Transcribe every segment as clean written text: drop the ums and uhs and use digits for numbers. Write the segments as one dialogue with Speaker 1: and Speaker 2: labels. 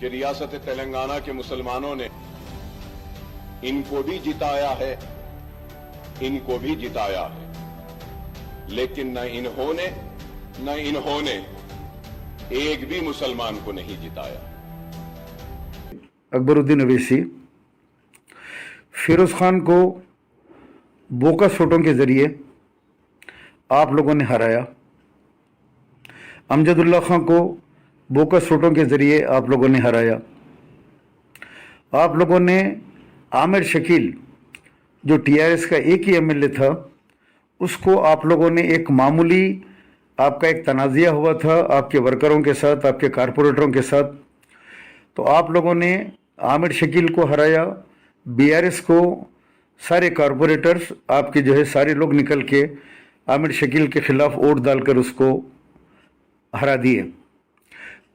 Speaker 1: कि रियासत तेलंगाना के मुसलमानों ने इनको भी जिताया है, इनको भी जिताया है, लेकिन न इन्होंने एक भी मुसलमान को नहीं जिताया।
Speaker 2: अकबरुद्दीन अवैसी फिरोज खान को बोकस वोटों के जरिए आप लोगों ने हराया। अमजदुल्ला खां को बोकस वोटों के जरिए आप लोगों ने हराया। आप लोगों ने आमिर शकील जो टीआरएस का एक ही एमएलए था, उसको आप लोगों ने एक मामूली आपका एक तनाज़िया हुआ था आपके वर्करों के साथ, आपके कारपोरेटरों के साथ, तो आप लोगों ने आमिर शकील को हराया। बीआरएस को सारे कारपोरेटर्स आपके जो है सारे लोग निकल के आमिर शकील के खिलाफ वोट डालकर उसको हरा दिए।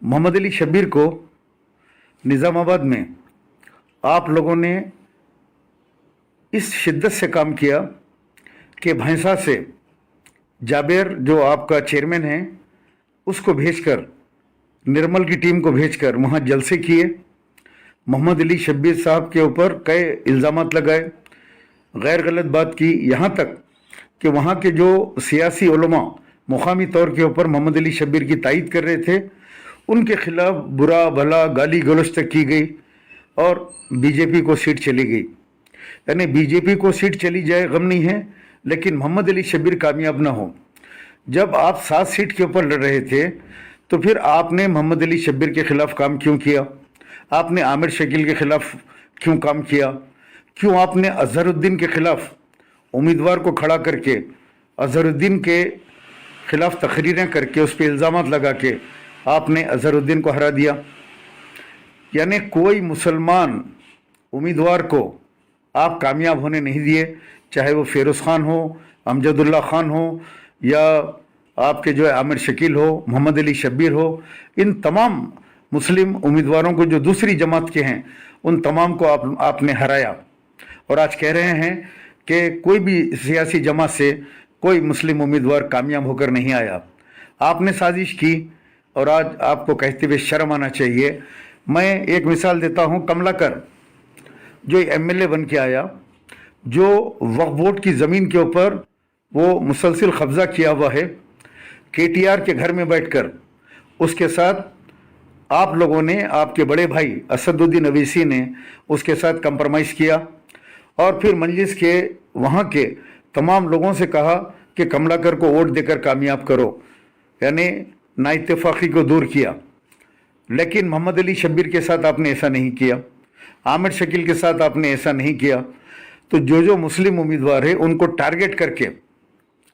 Speaker 2: मोहम्मद अली शब्बीर को निज़ामाबाद में आप लोगों ने इस शिद्दत से काम किया कि भैंसा से जाबेर जो आपका चेयरमैन है उसको भेजकर, निर्मल की टीम को भेजकर वहाँ जलसे किए। मोहम्मद अली शब्बीर साहब के ऊपर कई इल्ज़ामात लगाए, गैर गलत बात की, यहाँ तक कि वहाँ के जो सियासी उलमा मुकामी तौर के ऊपर मोहम्मद अली शब्बीर की तायीद कर रहे थे, उनके खिलाफ बुरा भला गाली गलौज तक की गई और बीजेपी को सीट चली गई। यानी बीजेपी को सीट चली जाए गम नहीं है, लेकिन मोहम्मद अली शब्बीर कामयाब ना हो। जब आप 7 सीट के ऊपर लड़ रहे थे तो फिर आपने मोहम्मद अली शब्बीर के खिलाफ काम क्यों किया? आपने आमिर शकील के खिलाफ क्यों काम किया? क्यों आपने अजहरुद्दीन के खिलाफ उम्मीदवार को खड़ा करके अजहरुद्दीन के खिलाफ तकरीरें करके उस पर इल्ज़ामात लगा के आपने अजहरुद्दीन को हरा दिया? यानी कोई मुसलमान उम्मीदवार को आप कामयाब होने नहीं दिए, चाहे वो फिरोज़ खान हो, अमजदुल्ला खान हो, या आपके जो है आमिर शकील हो, मोहम्मद अली शब्बीर हो। इन तमाम मुस्लिम उम्मीदवारों को जो दूसरी जमात के हैं उन तमाम को आपने हराया। और आज कह रहे हैं कि कोई भी सियासी जमात से कोई मुस्लिम उम्मीदवार कामयाब होकर नहीं आया। आपने साजिश की और आज आपको कहते हुए शर्म आना चाहिए। मैं एक मिसाल देता हूँ, कमलाकर जो एमएलए बन के आया, जो वक्फ बोर्ड की ज़मीन के ऊपर वो मुसलसल कब्ज़ा किया हुआ है, केटीआर के घर में बैठकर उसके साथ आप लोगों ने, आपके बड़े भाई असदुद्दीन अवैसी ने उसके साथ कंप्रोमाइज़ किया और फिर मजलिस के वहाँ के तमाम लोगों से कहा कि कमलाकर को वोट देकर कामयाब करो, यानी नाइत्तेफाकी को दूर किया। लेकिन मोहम्मद अली शब्बीर के साथ आपने ऐसा नहीं किया, आमिर शकील के साथ आपने ऐसा नहीं किया। तो जो मुस्लिम उम्मीदवार है उनको टारगेट करके,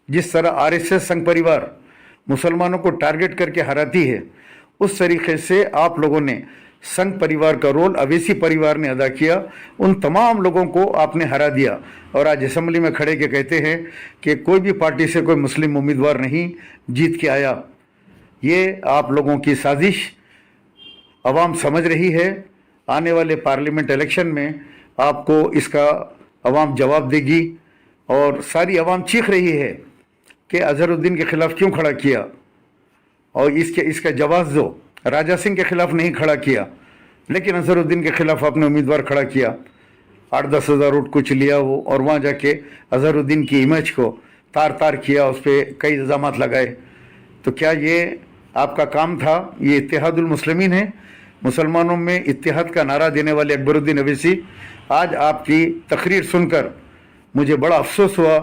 Speaker 2: जिस तरह आरएसएस संघ परिवार मुसलमानों को टारगेट करके हराती है, उस तरीके से आप लोगों ने संघ परिवार का रोल अवैसी परिवार ने अदा किया। उन तमाम लोगों को आपने हरा दिया और आज असेंबली में खड़े के कहते हैं कि कोई भी पार्टी से कोई मुस्लिम उम्मीदवार नहीं जीत के आया। ये आप लोगों की साजिश अवाम समझ रही है। आने वाले पार्लियामेंट इलेक्शन में आपको इसका अवाम जवाब देगी और सारी अवाम चीख रही है कि अजहरुद्दीन के खिलाफ क्यों खड़ा किया, और इसका जवाब दो। राजा सिंह के खिलाफ नहीं खड़ा किया, लेकिन अजहरुद्दीन के खिलाफ आपने उम्मीदवार खड़ा किया। 8-10 हज़ार वोट कुछ लिया वो, और वहाँ जाके अजहरुद्दीन की इमेज को तार तार किया, उस पर कई इल्ज़ामात लगाए। तो क्या ये आपका काम था? ये इत्तेहादुल मुस्लिमीन है, मुसलमानों में इत्तेहाद का नारा देने वाले अकबरुद्दीन अवैसी। आज आपकी तकरीर सुनकर मुझे बड़ा अफसोस हुआ।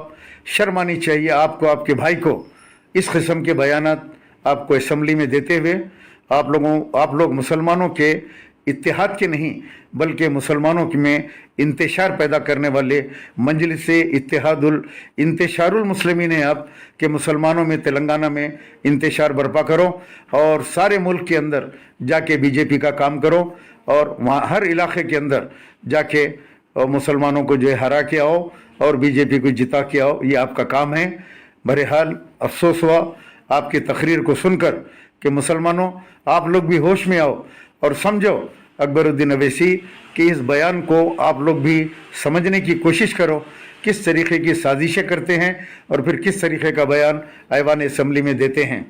Speaker 2: शर्म आनी चाहिए आपको, आपके भाई को इस किस्म के बयानात आपको असेंबली में देते हुए। आप लोग मुसलमानों के इत्तेहाद के नहीं बल्कि मुसलमानों में इंतशार पैदा करने वाले मजलिस से इंतशारुल मुस्लिमीन हैं आप, कि मुसलमानों में तेलंगाना में इंतशार बर्पा करो और सारे मुल्क के अंदर जाके बीजेपी का काम करो और वहाँ हर इलाके के अंदर जाके मुसलमानों को जो है हरा के आओ और बीजेपी को जिता के आओ। ये आपका काम है। बहरहाल अफसोस हुआ आपकी तकरीर को सुनकर कि मुसलमानों आप लोग भी होश में आओ और समझो अकबरुद्दीन अवैसी कि इस बयान को आप लोग भी समझने की कोशिश करो, किस तरीके की साजिशें करते हैं और फिर किस तरीके का बयान ऐवान असेंबली में देते हैं।